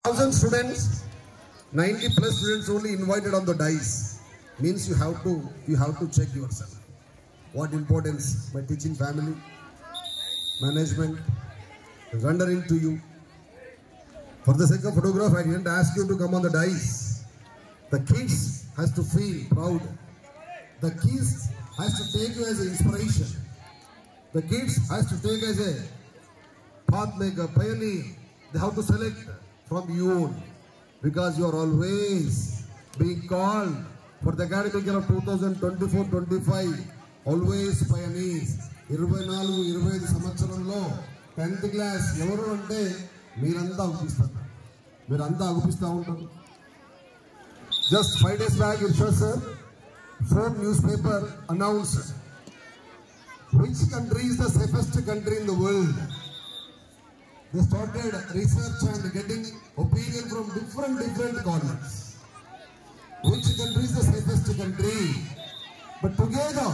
1,000 students, 90 plus students only invited on the dice. Means you have to check yourself. What importance my teaching family, management is rendering to you. For the sake of photograph, I didn't ask you to come on the dice. The kids has to feel proud. The kids has to take you as an inspiration. The kids has to take as a path maker, pioneer. They have to select from you because you are always being called for the academic year of 2024-25. Always pioneers. 24-25 సంవత్సరంలో 10th class ఎవరు అంటే మీరంతా అగుపిస్తారు. మీరంతా అగుపిస్తూ ఉంటారు. Just 5 days back, Irshad sir, Forbes newspaper announced which country is the safest country in the world. They started research and getting opinion from different corners. Which country is the safest country? But together,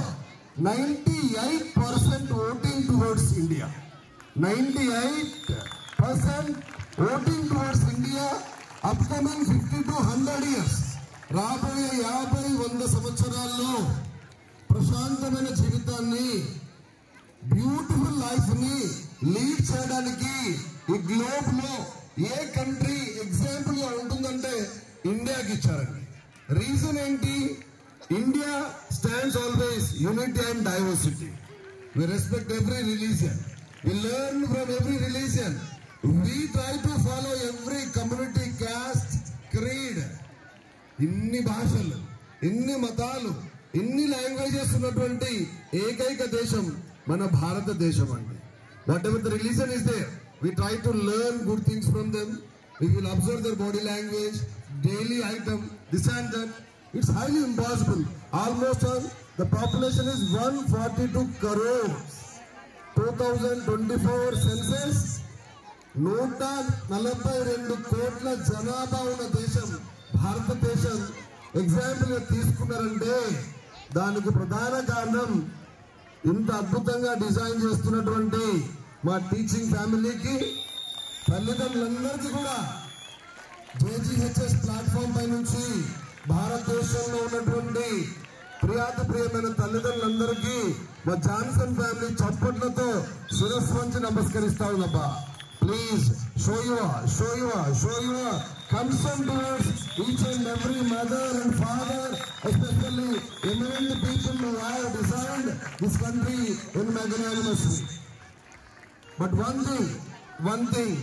98% voting towards India. 98% voting towards India. Upcoming 50 to 100 years. రాబోయే 50-100 సంవత్సరాల్లో ప్రశాంతమైన జీవితాన్ని, beautiful life ని lead చేయడానికి ఈ globe లో ఏ country example గా ఉంటుందంటే ఇండియాకి ఇచ్చారండి. రీజన్ ఏంటి? India stands always unity and diversity. We respect every religion. We learn from every religion. We try to follow every community, caste, creed. ఇన్ని భాషలు, ఇన్ని మతాలు, ఇన్ని లాంగ్వేజెస్ ఉన్నటువంటి ఏకైక దేశం మన భారతదేశం అండి. Whatever the religion is there, we try to learn good things from them. We will observe their body language, daily item, this and that. It's highly impossible. Almost all the population is 142 crores. 2024 census 142 కోట్ల జనాభా ఉన్న దేశం భారతదేశం. Example తీసుకున్నారంటే దానికి ప్రధాన కారణం ఇంత అద్భుతంగా డిజైన్ చేస్తున్నటువంటి మా టీచింగ్ ఫ్యామిలీకి, తల్లిదండ్రులందరికీ కూడా JGHS ప్లాట్ఫామ్ పై నుంచి భారతదేశంలో ఉన్నటువంటి ప్రియమైన తల్లిదండ్రులందరికీ మా జాన్సన్ ఫ్యామిలీ చప్పట్లతో శిరస్సు వంచి నమస్కరిస్తా ఉన్నబ్బా. Please show your concern towards each and every mother and father, especially eminent people who have designed this country in magnanimously. But one thing,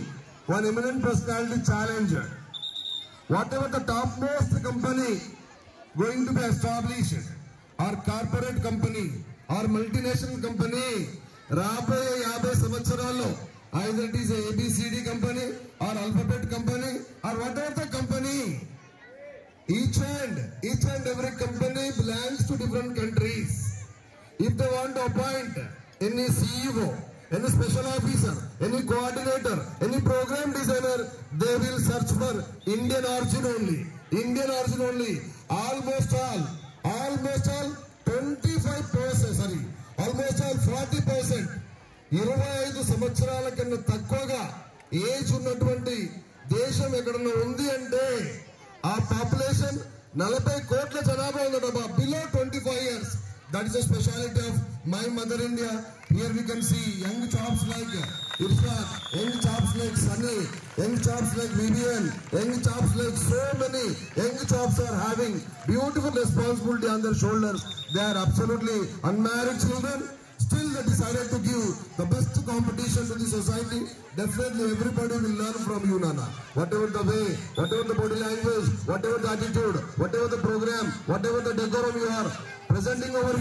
one eminent personality challenged. Whatever the topmost company going to be established, or corporate company, or multinational company, రాబోయే 50 సంవత్సరాల్లో either it is a ABCD company or alphabet company or whatever the company, each and every company belongs to different countries. If they want to appoint any CEO, any special officer, any coordinator, any program designer, they will search for Indian origin only. Almost all 25%, almost all 40%, 25 సంవత్సరాల కన్నా తక్కువగా age ఉన్నటువంటి దేశం ఎక్కడన్నా ఉంది అంటే ఆ population 40 కోట్ల జనాభా ఉందట. Below 25 years. That is the speciality of my mother India. Here we can see young chops like Irshad, young chops like Sunny, young chops like Vivian, young chops like so many young chops are having beautiful responsibility on their shoulders. They are absolutely unmarried children. Still they decided to give the best competition to the society. Definitely everybody will learn from you, Nana. Whatever the way, whatever the body language, whatever the attitude, whatever the program, whatever the decorum you are presenting over here.